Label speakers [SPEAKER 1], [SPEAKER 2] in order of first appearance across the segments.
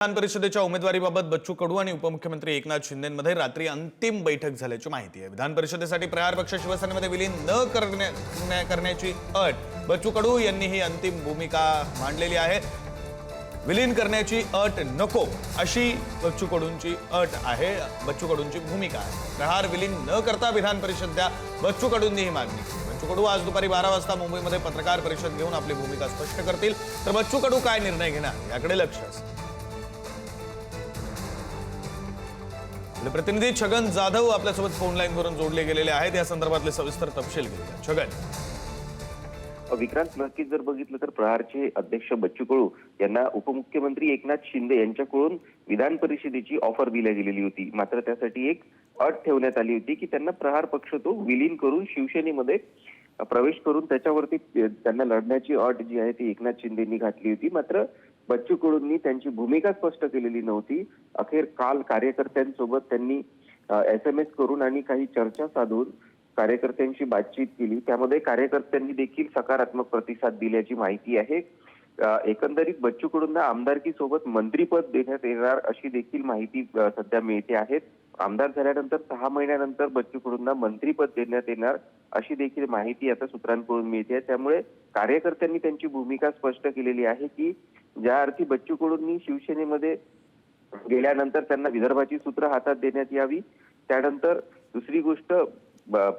[SPEAKER 1] विधान परिषदेच्या उमेदवारीबाबत बच्चू कडू आणि उपमुख्यमंत्री एकनाथ शिंदेंमध्ये रात्री अंतिम बैठक झाल्याची माहिती आहे। विधान परिषदेसाठी प्रहार पक्ष शिवसेनेमध्ये विलीन न करण्याची अट बच्चू कडू यांनी ही अंतिम भूमिका मांडलेली आहे। विलीन करण्याची अट नको अशी बच्चू कडूंची अट आहे, बच्चू कडूंची भूमिका आहे। प्रहार विलीन न करता विधान परिषद द्या, बच्चू कडूंनी ही मागणी केली। बच्चू कडू आज दुपारी 12 वाजता मुंबईमध्ये पत्रकार परिषद घेऊन आपली भूमिका स्पष्ट करतील, तर बच्चू कडू काय निर्णय घेणार याकडे लक्ष असेल। प्रतिनिधी छगन जाधव आपल्यासोबत फोन लाईन वरून जोडले गेलेले आहेत, या संदर्भातले सविस्तर तपशील घेऊया। छगन,
[SPEAKER 2] विक्रांत, नक्कीच जर बघितलं तर प्रहारचे अध्यक्ष बच्चू कडू यांना उपमुख्यमंत्री एकनाथ शिंदे यांच्याकडून विधान परिषदेची ऑफर दिली गेलेली होती। मात्र त्यासाठी एक अट ठेवण्यात आली होती की त्यांना प्रहार पक्ष तो विलीन करून शिवसेनेमध्ये प्रवेश करून त्याच्यावरती त्यांना लढण्याची अट जी आहे ती एकनाथ शिंदेंनी घातली होती। मात्र बच्चू कडूंनी त्यांची भूमिका स्पष्ट केलेली नव्हती। अखेर काल कार्यकर्त्यांसोबत त्यांनी SMS करून आणि काही चर्चा साधून कार्यकर्त्यांशी बातचीत केली। त्यामध्ये कार्यकर्त्यांनी देखील सकारात्मक प्रतिसाद दिल्याची माहिती आहे। एकंदरीत बच्चू कडूंना आमदारकी सोबत मंत्रीपद देण्यात येणार अशी देखील माहिती सध्या मिळते आहे। आमदार झाल्यानंतर 6 महिन्यानंतर बच्चू कडूंना मंत्रीपद देण्यात येणार अशी देखील माहिती आता सूत्रांकडून मिळते। त्यामुळे कार्यकर्त्यांनी त्यांची भूमिका स्पष्ट केलेली आहे की ज्या अर्थी बच्चू कडूंनी शिवसेनेमध्ये गेल्यानंतर त्यांना विदर्भाची सूत्र हातात देण्यात यावी, त्यानंतर दुसरी गोष्ट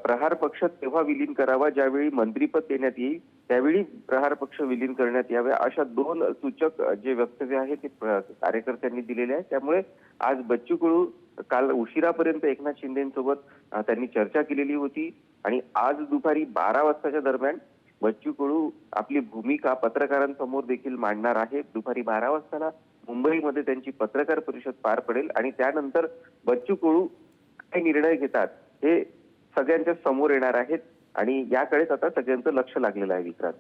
[SPEAKER 2] प्रहार पक्ष तेव्हा विलीन करावा ज्यावेळी मंत्रीपद देण्यात येईल, त्यावेळी प्रहार पक्ष विलीन करण्यात यावे, अशा दोन सूचक जे वक्तव्य आहे ते कार्यकर्त्यांनी दिलेले आहे। त्यामुळे आज बच्चू कडू काल उशिरापर्यंत एकनाथ शिंदेसोबत त्यांनी चर्चा केलेली होती आणि आज दुपारी 12 वाजताच्या दरम्यान बच्चू कडू आपली भूमिका पत्रकारांसमोर देखील मांडणार आहे। दुपारी 12 वाजता मुंबईमध्ये त्यांची पत्रकार परिषद पार पडेल आणि त्यानंतर बच्चू कडू काय निर्णय घेतात हे सगळ्यांच्या समोर येणार आहेत आणि याकडेच आता सगळ्यांचं लक्ष लागलेलं आहे। विक्रांत,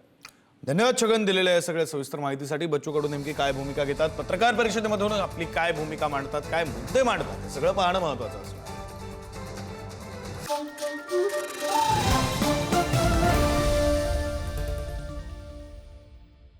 [SPEAKER 1] धन्यवाद छगन दिलेल्या या सगळ्या सविस्तर माहितीसाठी। बच्चू कडू नेमकी काय भूमिका घेतात, पत्रकार परिषदेमधून आपली काय भूमिका मांडतात, काय मुद्दे मांडतात, हे सगळं पाहणं महत्त्वाचं असतं।